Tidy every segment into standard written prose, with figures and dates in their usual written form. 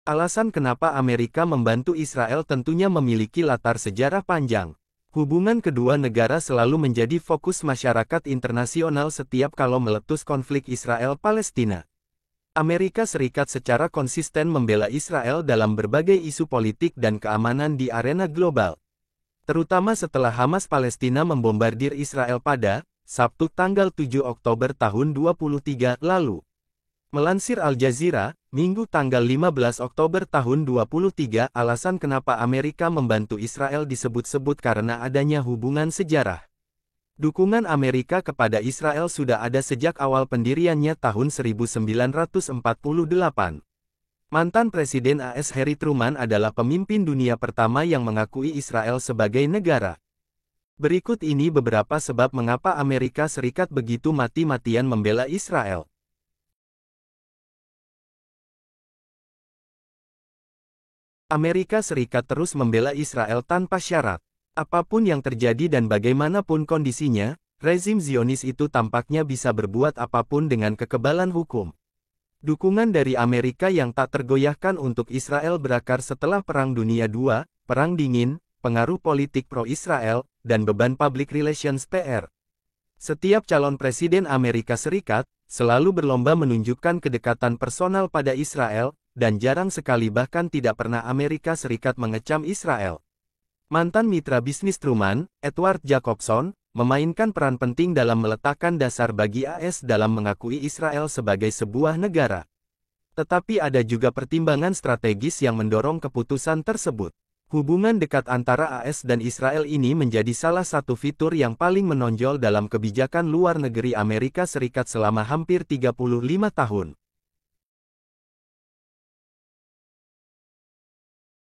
Alasan kenapa Amerika membantu Israel tentunya memiliki latar sejarah panjang. Hubungan kedua negara selalu menjadi fokus masyarakat internasional setiap kali meletus konflik Israel-Palestina. Amerika Serikat secara konsisten membela Israel dalam berbagai isu politik dan keamanan di arena global. Terutama setelah Hamas Palestina membombardir Israel pada Sabtu tanggal 7 Oktober tahun 2023 lalu. Melansir Al Jazeera, Minggu tanggal 15 Oktober tahun 2023, alasan kenapa Amerika membantu Israel disebut-sebut karena adanya hubungan sejarah. Dukungan Amerika kepada Israel sudah ada sejak awal pendiriannya tahun 1948. Mantan Presiden AS Harry Truman adalah pemimpin dunia pertama yang mengakui Israel sebagai negara. Berikut ini beberapa sebab mengapa Amerika Serikat begitu mati-matian membela Israel. Amerika Serikat terus membela Israel tanpa syarat. Apapun yang terjadi dan bagaimanapun kondisinya, rezim Zionis itu tampaknya bisa berbuat apapun dengan kekebalan hukum. Dukungan dari Amerika yang tak tergoyahkan untuk Israel berakar setelah Perang Dunia II, Perang Dingin, pengaruh politik pro-Israel, dan beban public relations PR. Setiap calon presiden Amerika Serikat selalu berlomba menunjukkan kedekatan personal pada Israel, dan jarang sekali bahkan tidak pernah Amerika Serikat mengecam Israel. Mantan mitra bisnis Truman, Edward Jacobson, memainkan peran penting dalam meletakkan dasar bagi AS dalam mengakui Israel sebagai sebuah negara. Tetapi ada juga pertimbangan strategis yang mendorong keputusan tersebut. Hubungan dekat antara AS dan Israel ini menjadi salah satu fitur yang paling menonjol dalam kebijakan luar negeri Amerika Serikat selama hampir 35 tahun.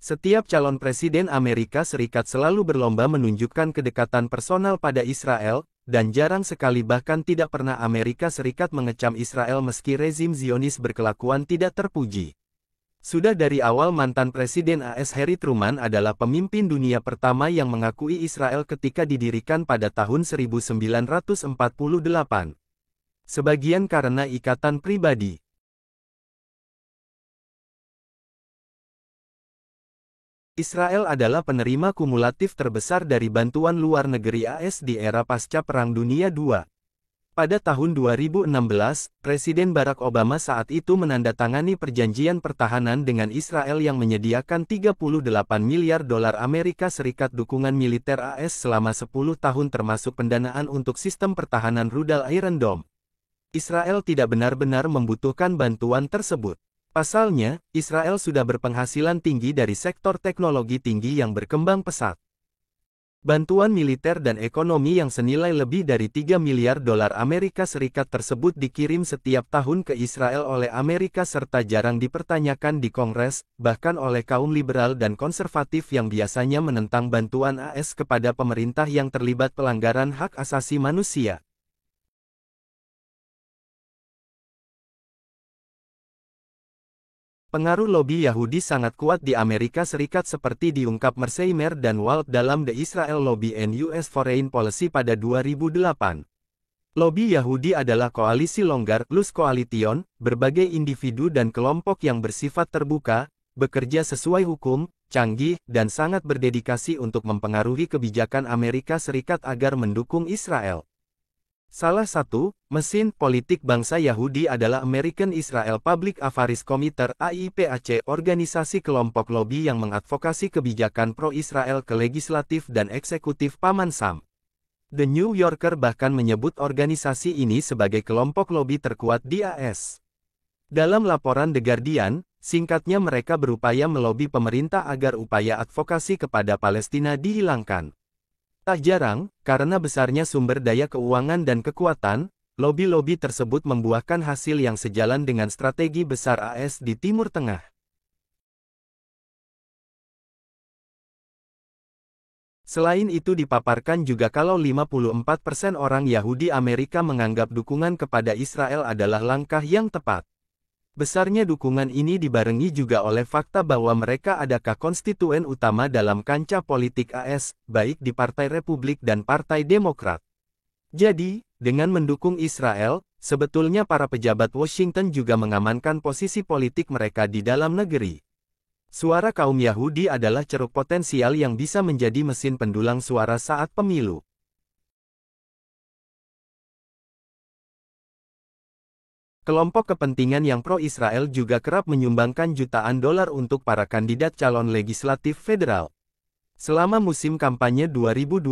Setiap calon presiden Amerika Serikat selalu berlomba menunjukkan kedekatan personal pada Israel, dan jarang sekali bahkan tidak pernah Amerika Serikat mengecam Israel meski rezim Zionis berkelakuan tidak terpuji. Sudah dari awal mantan Presiden AS Harry Truman adalah pemimpin dunia pertama yang mengakui Israel ketika didirikan pada tahun 1948. Sebagian karena ikatan pribadi. Israel adalah penerima kumulatif terbesar dari bantuan luar negeri AS di era pasca Perang Dunia II. Pada tahun 2016, Presiden Barack Obama saat itu menandatangani perjanjian pertahanan dengan Israel yang menyediakan 38 miliar dolar Amerika Serikat dukungan militer AS selama 10 tahun termasuk pendanaan untuk sistem pertahanan rudal Iron Dome. Israel tidak benar-benar membutuhkan bantuan tersebut. Pasalnya, Israel sudah berpenghasilan tinggi dari sektor teknologi tinggi yang berkembang pesat. Bantuan militer dan ekonomi yang senilai lebih dari 3 miliar dolar Amerika Serikat tersebut dikirim setiap tahun ke Israel oleh Amerika serta jarang dipertanyakan di Kongres, bahkan oleh kaum liberal dan konservatif yang biasanya menentang bantuan AS kepada pemerintah yang terlibat pelanggaran hak asasi manusia. Pengaruh lobi Yahudi sangat kuat di Amerika Serikat seperti diungkap Merseymer dan Walt dalam The Israel Lobby and US Foreign Policy pada 2008. Lobi Yahudi adalah koalisi longgar, loose coalition, berbagai individu dan kelompok yang bersifat terbuka, bekerja sesuai hukum, canggih, dan sangat berdedikasi untuk mempengaruhi kebijakan Amerika Serikat agar mendukung Israel. Salah satu mesin politik bangsa Yahudi adalah American Israel Public Affairs Committee (AIPAC), organisasi kelompok lobi yang mengadvokasi kebijakan pro-Israel ke legislatif dan eksekutif Paman Sam. The New Yorker bahkan menyebut organisasi ini sebagai kelompok lobi terkuat di AS. Dalam laporan The Guardian, singkatnya mereka berupaya melobi pemerintah agar upaya advokasi kepada Palestina dihilangkan. Tak jarang, karena besarnya sumber daya keuangan dan kekuatan, lobi-lobi tersebut membuahkan hasil yang sejalan dengan strategi besar AS di Timur Tengah. Selain itu dipaparkan juga kalau 54% orang Yahudi Amerika menganggap dukungan kepada Israel adalah langkah yang tepat. Besarnya dukungan ini dibarengi juga oleh fakta bahwa mereka adalah konstituen utama dalam kancah politik AS, baik di Partai Republik dan Partai Demokrat. Jadi, dengan mendukung Israel, sebetulnya para pejabat Washington juga mengamankan posisi politik mereka di dalam negeri. Suara kaum Yahudi adalah ceruk potensial yang bisa menjadi mesin pendulang suara saat pemilu. Kelompok kepentingan yang pro-Israel juga kerap menyumbangkan jutaan dolar untuk para kandidat calon legislatif federal. Selama musim kampanye 2020,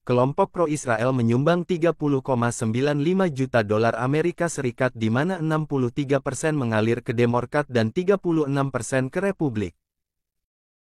kelompok pro-Israel menyumbang 30,95 juta dolar Amerika Serikat di mana 63% mengalir ke Demokrat dan 36% ke Republik.